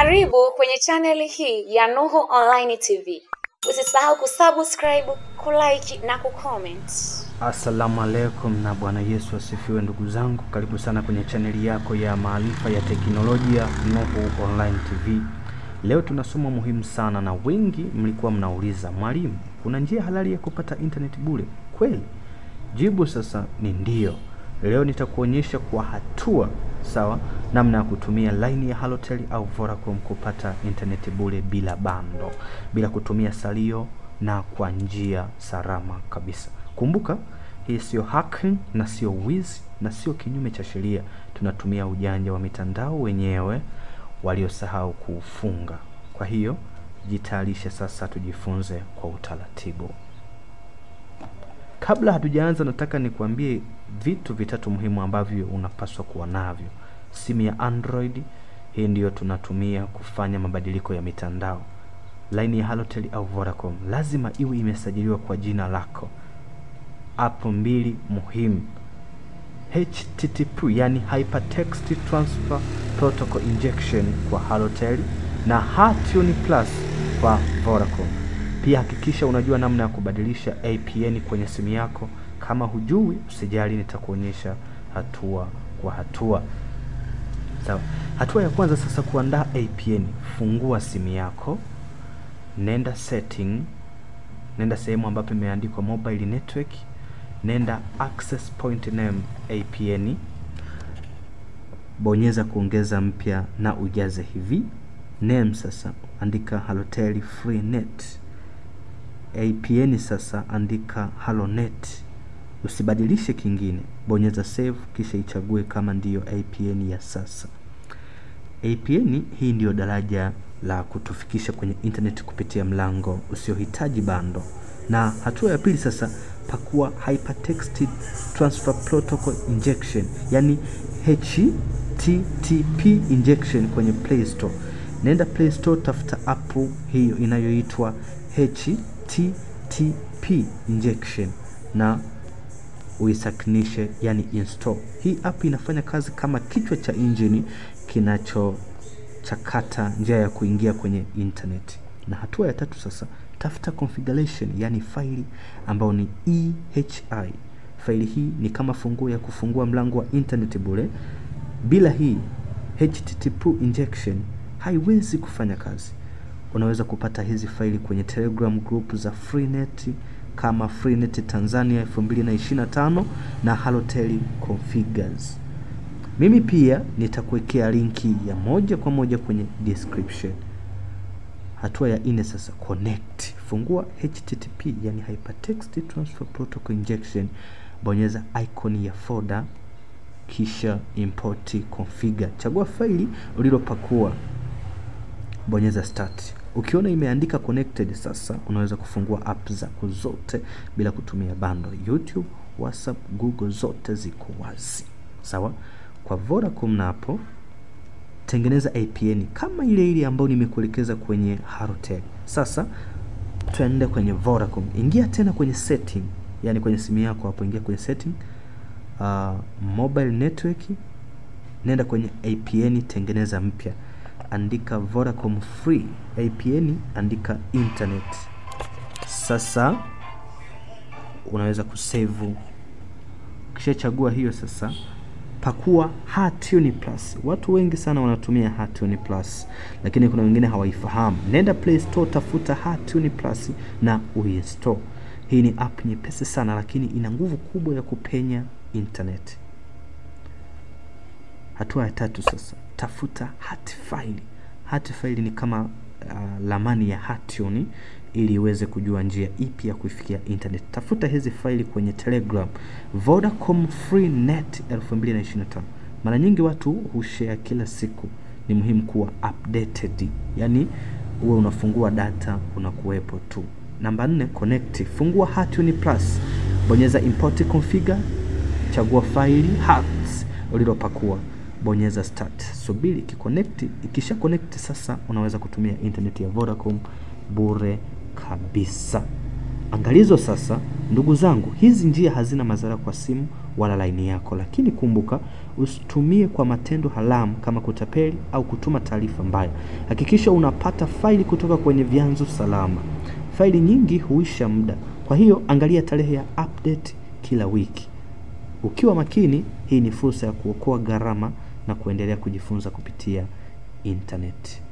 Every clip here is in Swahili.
Karibu kwenye channel hii ya Nuhu Online TV. Usisahau kusubscribe, kulike na kucomment. Assalamu alaikum na Bwana Yesu asifiwe ndugu zangu. Karibu sana kwenye chaneli yako ya maarifa ya teknolojia Nuhu Online TV. Leo tuna somo muhimu sana na wengi mlikuwa mnauliza, mwalimu, kuna njia halali ya kupata internet bure kweli? Jibu sasa ni ndio. Leo nitakuonyesha kwa hatua sawa namna ya kutumia line ya Halotel au Vodacom kupata internet bure bila bando, bila kutumia salio na kwa njia salama kabisa. Kumbuka, hii sio hacking na sio wizi na sio kinyume cha sheria. Tunatumia ujanja wa mitandao wenyewe waliosahau kuufunga. Kwa hiyo, jitayarishe sasa tujifunze kwa utaratibu. Kabla hatujaanza, nataka nikuambie vitu vitatu muhimu ambavyo unapaswa kuwa navyo. Simu ya Android, hii ndio tunatumia kufanya mabadiliko ya mitandao. Line ya Halotel au Vodacom lazima iwe imesajiliwa kwa jina lako. App mbili muhimu: HTTP yani Hypertext Transfer Protocol Injection kwa Halotel na HTTP Plus kwa Vodacom. Pia hakikisha unajua namna ya kubadilisha APN kwenye simu yako. Kama hujui, usijali, nitakuonyesha hatua kwa hatua. Sawa. Hatua ya kwanza sasa, kuandaa APN. Fungua simu yako, nenda setting, nenda sehemu ambapo imeandikwa mobile network, nenda access point name APN, bonyeza kuongeza mpya na ujaze hivi name. Sasa andika Halotel Free Net. APN sasa andika Halonet, usibadilishe kingine. Bonyeza save kisha ichague kama ndiyo APN ya sasa. APN hii ndiyo daraja la kutufikisha kwenye internet kupitia mlango usiohitaji bando. Na hatua ya pili sasa, pakua Hypertext Transfer Protocol Injection yani HTTP injection kwenye Play Store. Nenda Play Store, tafuta app hiyo inayoitwa HTTP injection na uisakinishe yani install. Hii app inafanya kazi kama kichwa cha engine kinachochakata njia ya kuingia kwenye internet. Na hatua ya tatu sasa, tafuta configuration yani faili ambayo ni EHI. Faili hii ni kama funguo ya kufungua mlango wa internet bure. Bila hii HTTP injection haiwezi kufanya kazi. Unaweza kupata hizi faili kwenye Telegram group za Freenet kama Freenet Tanzania 2025 na Halotel Configures. Mimi pia nitakuwekea linki ya moja kwa moja kwenye description. Hatua ya 4 sasa, connect. Fungua HTTP yani Hypertext Transfer Protocol Injection, bonyeza icon ya folder kisha import configure. Chagua faili ulilopakua, bonyeza start. Ukiona imeandika connected sasa, unaweza kufungua app zako zote bila kutumia bando. YouTube, WhatsApp, Google zote ziko wazi. Sawa? Kwa Vodacom napo tengeneza APN kama ile ambayo nimekuelekeza kwenye Halotel. Sasa tuende kwenye Vodacom. Ingia tena kwenye setting, yani kwenye simu yako hapo, ingia kwenye setting, mobile network, nenda kwenye APN, tengeneza mpya. Andika Vodacom Free APN, andika internet. Sasa unaweza kusave. Kisha chagua hiyo sasa, pakua HTTP Plus. Watu wengi sana wanatumia HTTP Plus, lakini kuna wengine hawaifahamu. Nenda Play Store, tafuta HTTP Plus na uinstall. Hii ni app nyepesi sana lakini ina nguvu kubwa ya kupenya internet. Hatua ya tatu sasa, tafuta HTFile. HTFile ni kama lamani ya Hation ili iweze kujua njia ipi ya kufikia internet. Tafuta hizi faili kwenye Telegram Vodacom Free Net 2025. Mara nyingi watu hushare kila siku. Ni muhimu kuwa updated, yani uwe unafungua data unakuwepo tu. Namba 4, connect. Fungua HTTP Plus, bonyeza import configure, chagua faili HAT ulilopakua, bonyeza start. Subiri kiconnect. Ikisha connect sasa unaweza kutumia internet ya Vodacom bure kabisa. Angalizo sasa, ndugu zangu, hizi njia hazina madhara kwa simu wala laini yako, lakini kumbuka usitumie kwa matendo haramu kama kutapeli au kutuma taarifa mbaya. Hakikisha unapata faili kutoka kwenye vyanzo salama. Faili nyingi huisha muda, kwa hiyo angalia tarehe ya update kila wiki. Ukiwa makini, hii ni fursa ya kuokoa gharama na kuendelea kujifunza kupitia internet.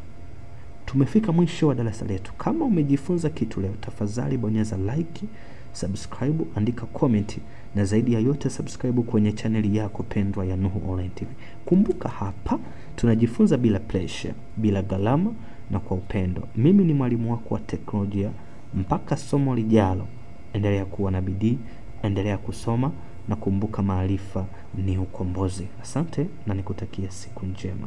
Tumefika mwisho wa darasa letu. Kama umejifunza kitu leo, tafadhali bonyeza like, subscribe, andika comment, na zaidi ya yote subscribe kwenye chaneli yako pendwa ya Nuhu Online TV. Kumbuka hapa tunajifunza bila pressure, bila gharama na kwa upendo. Mimi ni mwalimu wako wa teknolojia. Mpaka somo lijalo, endelea kuwa na bidii, endelea kusoma, na kumbuka maarifa ni ukombozi. Asante na nikutakia siku njema.